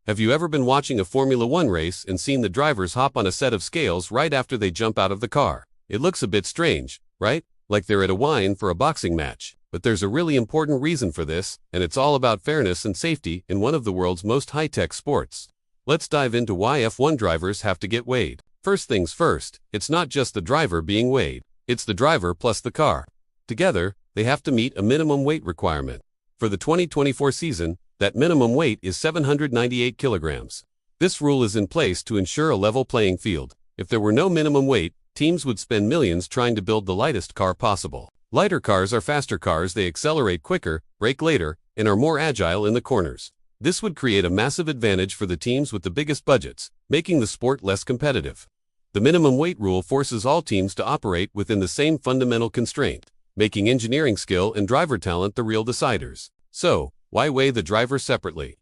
Have you ever been watching a Formula One race and seen the drivers hop on a set of scales right after they jump out of the car? It looks a bit strange, right? Like they're at a weigh-in for a boxing match. But there's a really important reason for this, and it's all about fairness and safety in one of the world's most high-tech sports. Let's dive into why F1 drivers have to get weighed. First things first, it's not just the driver being weighed. It's the driver plus the car. Together, they have to meet a minimum weight requirement. For the 2024 season, that minimum weight is 798 kilograms. This rule is in place to ensure a level playing field. If there were no minimum weight, teams would spend millions trying to build the lightest car possible. Lighter cars are faster cars, they accelerate quicker, brake later, and are more agile in the corners. This would create a massive advantage for the teams with the biggest budgets, making the sport less competitive. The minimum weight rule forces all teams to operate within the same fundamental constraint, making engineering skill and driver talent the real deciders. So, why weigh the driver separately?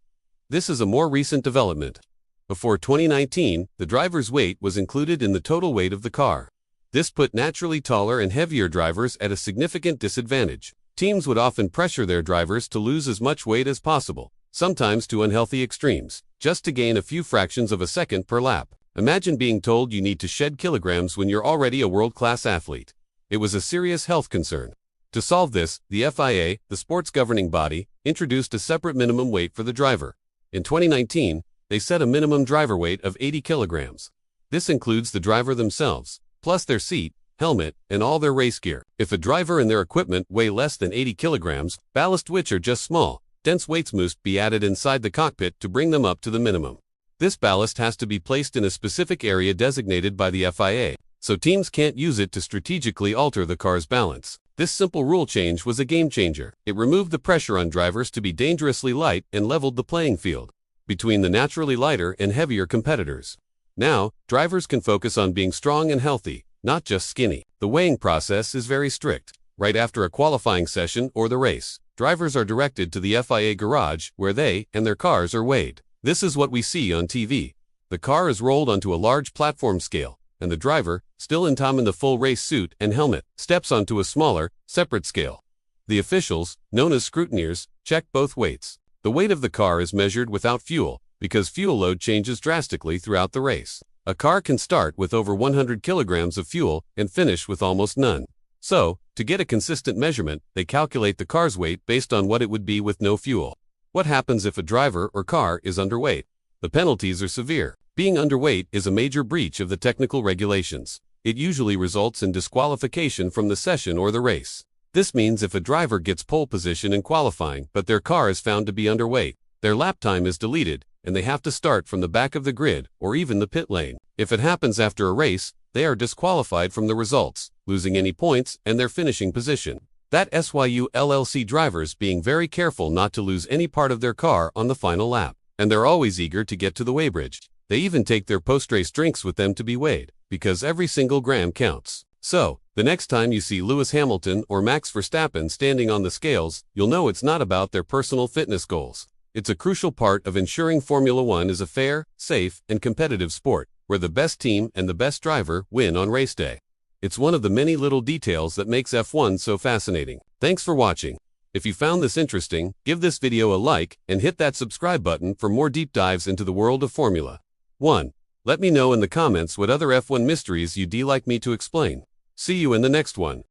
This is a more recent development. Before 2019, the driver's weight was included in the total weight of the car. This put naturally taller and heavier drivers at a significant disadvantage. Teams would often pressure their drivers to lose as much weight as possible, sometimes to unhealthy extremes, just to gain a few fractions of a second per lap. Imagine being told you need to shed kilograms when you're already a world-class athlete. It was a serious health concern. To solve this, the FIA, the sport's governing body, introduced a separate minimum weight for the driver. In 2019, they set a minimum driver weight of 80 kilograms. This includes the driver themselves, plus their seat, helmet, and all their race gear. If a driver and their equipment weigh less than 80 kilograms, ballast which are just small, dense weights must be added inside the cockpit to bring them up to the minimum. This ballast has to be placed in a specific area designated by the FIA, so teams can't use it to strategically alter the car's balance. This simple rule change was a game changer. It removed the pressure on drivers to be dangerously light and leveled the playing field between the naturally lighter and heavier competitors. Now, drivers can focus on being strong and healthy, not just skinny. The weighing process is very strict. Right after a qualifying session or the race, drivers are directed to the FIA garage where they and their cars are weighed. This is what we see on TV. The car is rolled onto a large platform scale, and the driver, still in the full race suit and helmet, steps onto a smaller, separate scale. The officials, known as scrutineers, check both weights. The weight of the car is measured without fuel, because fuel load changes drastically throughout the race. A car can start with over 100 kilograms of fuel and finish with almost none. So, to get a consistent measurement, they calculate the car's weight based on what it would be with no fuel. What happens if a driver or car is underweight? The penalties are severe. Being underweight is a major breach of the technical regulations. It usually results in disqualification from the session or the race. This means if a driver gets pole position in qualifying but their car is found to be underweight, their lap time is deleted, and they have to start from the back of the grid or even the pit lane. If it happens after a race, they are disqualified from the results, losing any points and their finishing position. That SYU LLC drivers being very careful not to lose any part of their car on the final lap. And they're always eager to get to the weighbridge. They even take their post-race drinks with them to be weighed, because every single gram counts. So, the next time you see Lewis Hamilton or Max Verstappen standing on the scales, you'll know it's not about their personal fitness goals. It's a crucial part of ensuring Formula One is a fair, safe, and competitive sport, where the best team and the best driver win on race day. It's one of the many little details that makes F1 so fascinating. Thanks for watching. If you found this interesting, give this video a like and hit that subscribe button for more deep dives into the world of Formula One. Let me know in the comments what other F1 mysteries you'd like me to explain. See you in the next one.